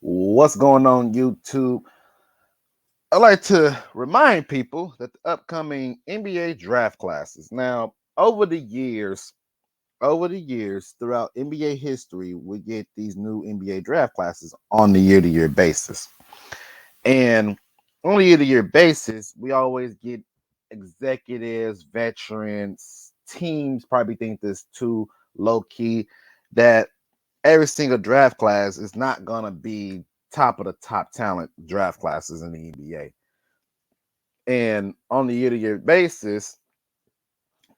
What's going on, YouTube? I like to remind people that the upcoming NBA draft classes. Now, over the years, throughout NBA history, we get these new NBA draft classes on the year-to-year basis. And on a year-to-year basis, we always get executives, veterans, teams probably think this too low key that every single draft class is not going to be top of the top talent draft classes in the NBA. And on the year to year basis,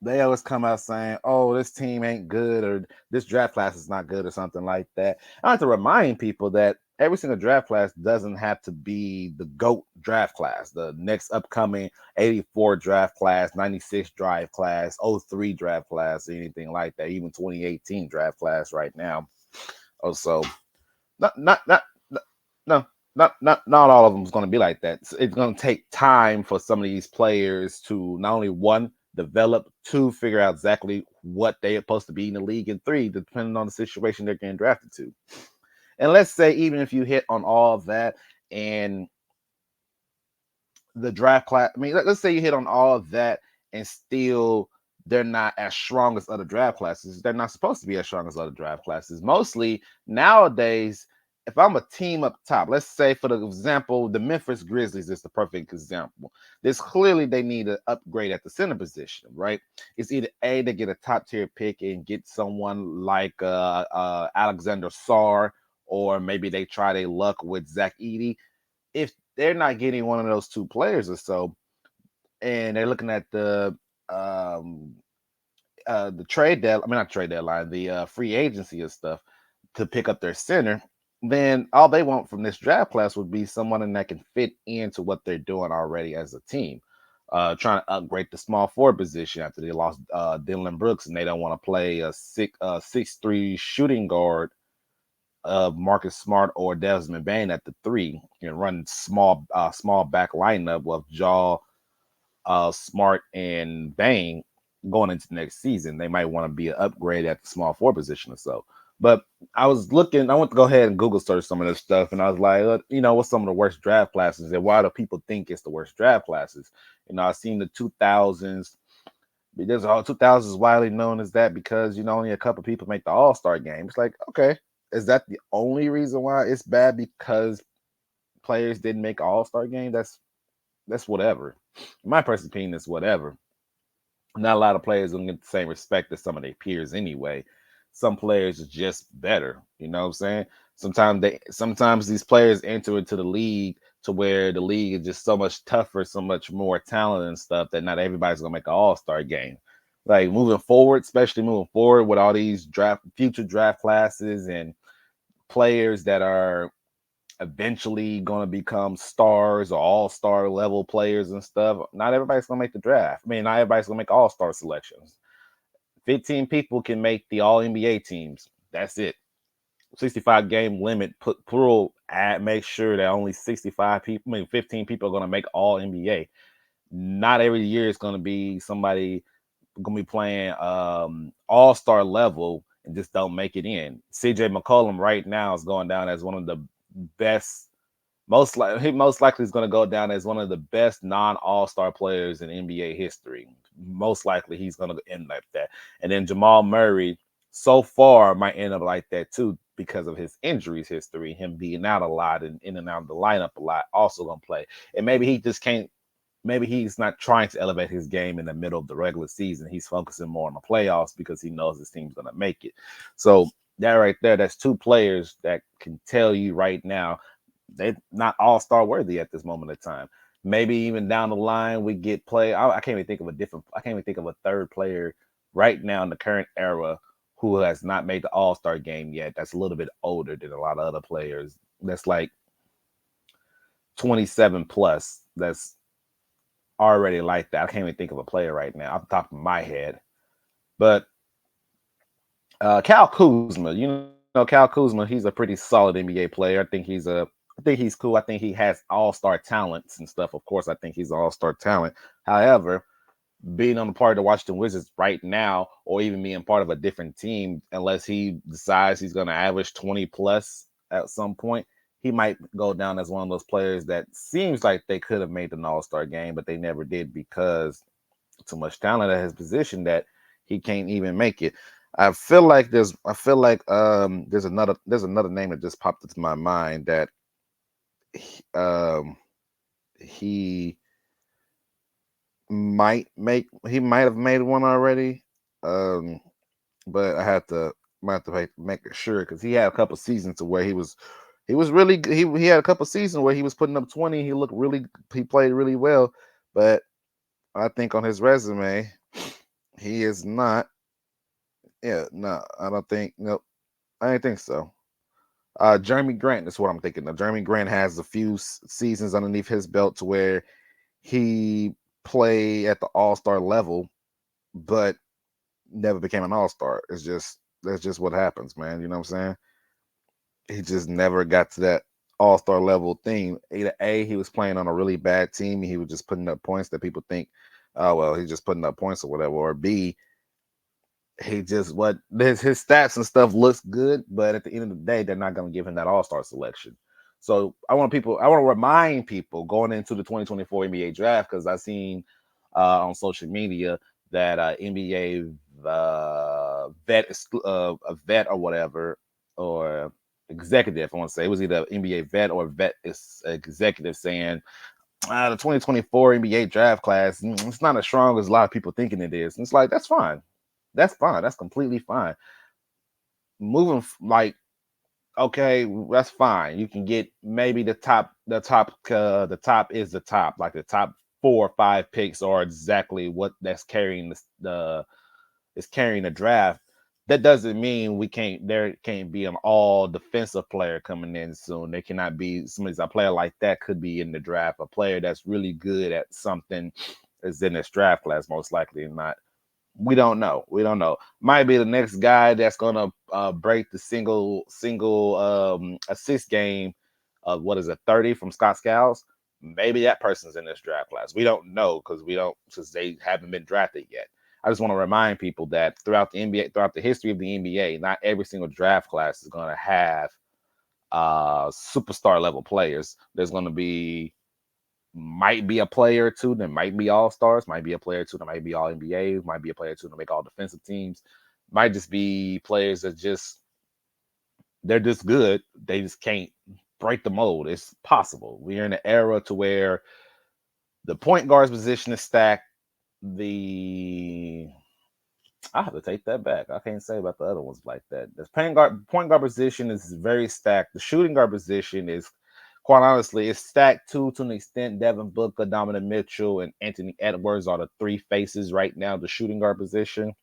they always come out saying, oh, this team ain't good or this draft class is not good or something like that. I like to remind people that every single draft class doesn't have to be the GOAT draft class, the next upcoming 84 draft class, 96 draft class, '03 draft class, or anything like that, even 2018 draft class right now. Also, not no, not all of them is going to be like that. It's going to take time for some of these players to not only one develop, two figure out exactly what they are supposed to be in the league, and three depending on the situation they're getting drafted to. And let's say even if you hit on all of that and the draft class, I mean, let's say you hit on all of that and still they're not as strong as other draft classes. They're not supposed to be as strong as other draft classes. Mostly nowadays, if I'm a team up top, let's say for the example, the Memphis Grizzlies is the perfect example. This clearly they need an upgrade at the center position, right? It's either A, they get a top tier pick and get someone like Alexander Sarr, or maybe they try their luck with Zach Edey. If they're not getting one of those two players or so, and they're looking at um the trade deadline, I mean not trade deadline, the free agency and stuff to pick up their center, then all they want from this draft class would be someone that can fit into what they're doing already as a team. Trying to upgrade the small forward position after they lost Dylan Brooks, and they don't want to play a 6'3" shooting guard of Marcus Smart or Desmond Bain at the three, and run small back lineup with Jaw, Smart, and Bain going into the next season. They might want to be an upgrade at the small forward position or so. But I went to go ahead and Google search some of this stuff, and I was like, what's some of the worst draft classes, and why do people think it's the worst draft classes? I've seen the 2000s. There's all 2000s is widely known as that because only a couple people make the All Star game. It's like, okay, is that the only reason why it's bad because players didn't make All Star game? That's whatever. In my personal opinion, it's whatever. Not a lot of players gonna get the same respect as some of their peers anyway. Some players are just better. You know what I'm saying? Sometimes these players enter into the league to where the league is just so much tougher, so much more talent and stuff that not everybody's gonna make an all-star game. Like moving forward, especially moving forward with all these future draft classes and players that are eventually going to become stars or all-star level players and stuff. Not everybody's going to make the draft. I mean, not everybody's going to make all-star selections. 15 people can make the all NBA teams. That's it. 65 game limit, put plural, make sure that only 65 people, I mean 15 people are going to make all NBA. Not every year is going to be somebody going to be playing all-star level and just don't make it in. CJ McCollum right now is going down as one of the best, most likely is going to go down as one of the best non-all-star players in NBA history. Most likely he's going to end like that. And then Jamal Murray so far might end up like that too because of his injuries history, him being out a lot and in and out of the lineup a lot, also going to play. And maybe he just can't, maybe he's not trying to elevate his game in the middle of the regular season. He's focusing more on the playoffs because he knows his team's going to make it. So that right there, that's two players that can tell you right now they're not all-star worthy at this moment of time. Maybe even down the line we get I can't even think of I can't even think of a third player right now in the current era who has not made the all-star game yet. That's a little bit older than a lot of other players. That's like 27 plus. That's already like that. I can't even think of a player right now off the top of my head. But Cal Kuzma, Cal Kuzma, he's a pretty solid NBA player. I think he's cool. I think he has all-star talents and stuff. Of course, I think he's an all-star talent. However, being on the part of the Washington Wizards right now, or even being part of a different team, unless he decides he's going to average 20 plus at some point, he might go down as one of those players that seems like they could have made an All-Star game, but they never did because too much talent at his position that he can't even make it. There's another name that just popped into my mind that he, he he might have made one already. But might have to make sure because he had a couple seasons to where he was really he had a couple seasons where he was putting up 20. He played really well, but I think on his resume he is not. Yeah, no, I don't think. Nope, I don't think so. Jeremy Grant is what I'm thinking of. Jeremy Grant has a few seasons underneath his belt to where he played at the All Star level, but never became an All Star. That's just what happens, man. You know what I'm saying? He just never got to that All Star level thing. Either A, he was playing on a really bad team, he was just putting up points that people think, oh well, he's just putting up points or whatever. Or B, he just what his stats and stuff looks good, but at the end of the day, they're not going to give him that All Star selection. So I want to remind people going into the 2024 NBA draft because I seen on social media that NBA a vet or whatever or executive, I want to say it was either NBA vet or vet is executive saying the 2024 NBA draft class it's not as strong as a lot of people thinking it is. And it's like that's fine. That's fine. That's completely fine. Moving like okay, that's fine. You can get maybe the top is the top. Like the top 4 or 5 picks are exactly what that's carrying the is carrying the draft. That doesn't mean there can't be an all defensive player coming in soon. There cannot be somebody's a player like that could be in the draft. A player that's really good at something is in this draft class, most likely not. We don't know. We don't know. Might be the next guy that's gonna break the single assist game of what is it 30 from Scott Skiles. Maybe that person's in this draft class. We don't know because they haven't been drafted yet. I just want to remind people that throughout the NBA, throughout the history of the NBA, not every single draft class is going to have superstar level players. There's going to be might be a player or two that might be all stars, might be a player or two that might be all NBA, might be a player or two that make all defensive teams, might just be players that they're just good. They just can't break the mold. It's possible. We're in an era to where the point guard's position is stacked. The I have to take that back. I can't say about the other ones like that. The point guard position is very stacked. The shooting guard position is, quite honestly, it's stacked too to an extent. Devin Booker, Donovan Mitchell, and Anthony Edwards are the three faces right now. The shooting guard position,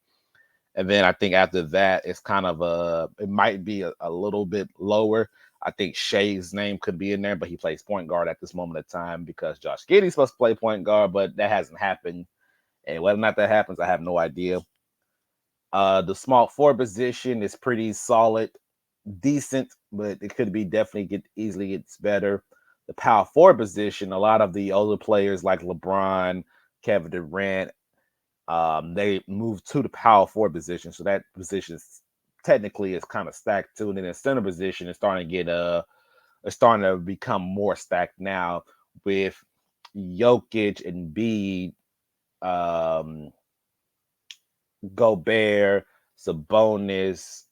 and then I think after that, it's kind of it might be a little bit lower. I think Shea's name could be in there, but he plays point guard at this moment of time because Josh Giddey's supposed to play point guard, but that hasn't happened. And whether or not that happens, I have no idea. The small forward position is pretty solid, decent, but it could be definitely easily gets better. The power forward position, a lot of the older players like LeBron, Kevin Durant, they moved to the power forward position, so that position technically is kind of stacked too. And then the center position is starting to it's starting to become more stacked now with Jokic and Bede, Gobert, Sabonis,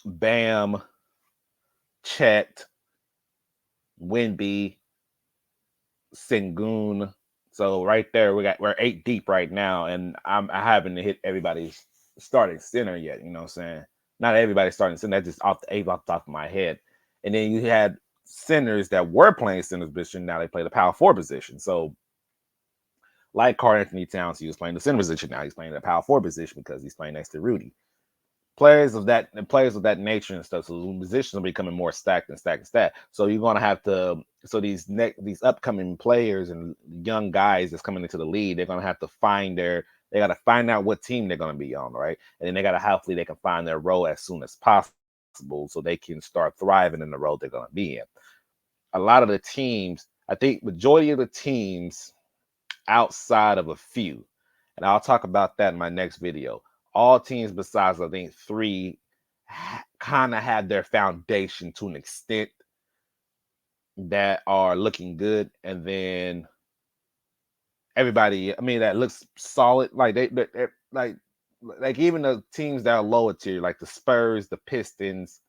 Bam, Chet, Wemby, Sengun. So right there, we're 8 deep right now, and I haven't hit everybody's starting center yet. You know what I'm saying? Not everybody's starting center. That's just off the top of my head. And then you had centers that were playing center position. Now they play the power forward position. So like Karl-Anthony Towns, he was playing the center position. Now he's playing the power forward position because he's playing next to Rudy. Players of that nature and stuff. So the positions are becoming more stacked and stacked and stacked. So you're gonna have to. So these upcoming players and young guys that's coming into the league, they're gonna have to They got to find out what team they're gonna be on, right? And then they got to hopefully they can find their role as soon as possible, so they can start thriving in the role they're gonna be in. A lot of the teams, I think, majority of the teams, outside of a few, and I'll talk about that in my next video. All teams besides I think 3 kind of had their foundation to an extent that are looking good, and then everybody, I mean, that looks solid. Like they like even the teams that are lower tier, like the Spurs, the Pistons,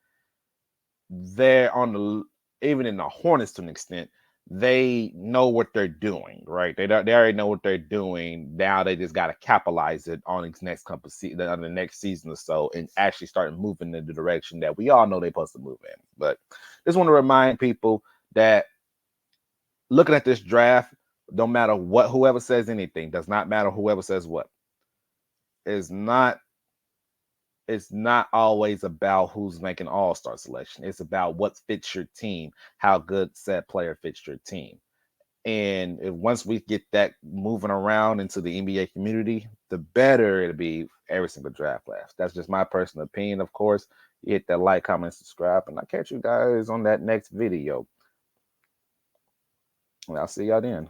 they're on the even in the Hornets to an extent, they know what they're doing, right? They already know what they're doing. Now they just got to capitalize it on its next couple on the next season or so, and actually start moving in the direction that we all know they're supposed to move in. But just want to remind people that looking at this draft, don't matter what whoever says anything, does not matter whoever says what. Is not it's not always about who's making all-star selection. It's about what fits your team, how good said player fits your team. And once we get that moving around into the NBA community, the better it'll be every single draft class. That's just my personal opinion, of course. You hit that like, comment, subscribe, and I'll catch you guys on that next video. And I'll see y'all then.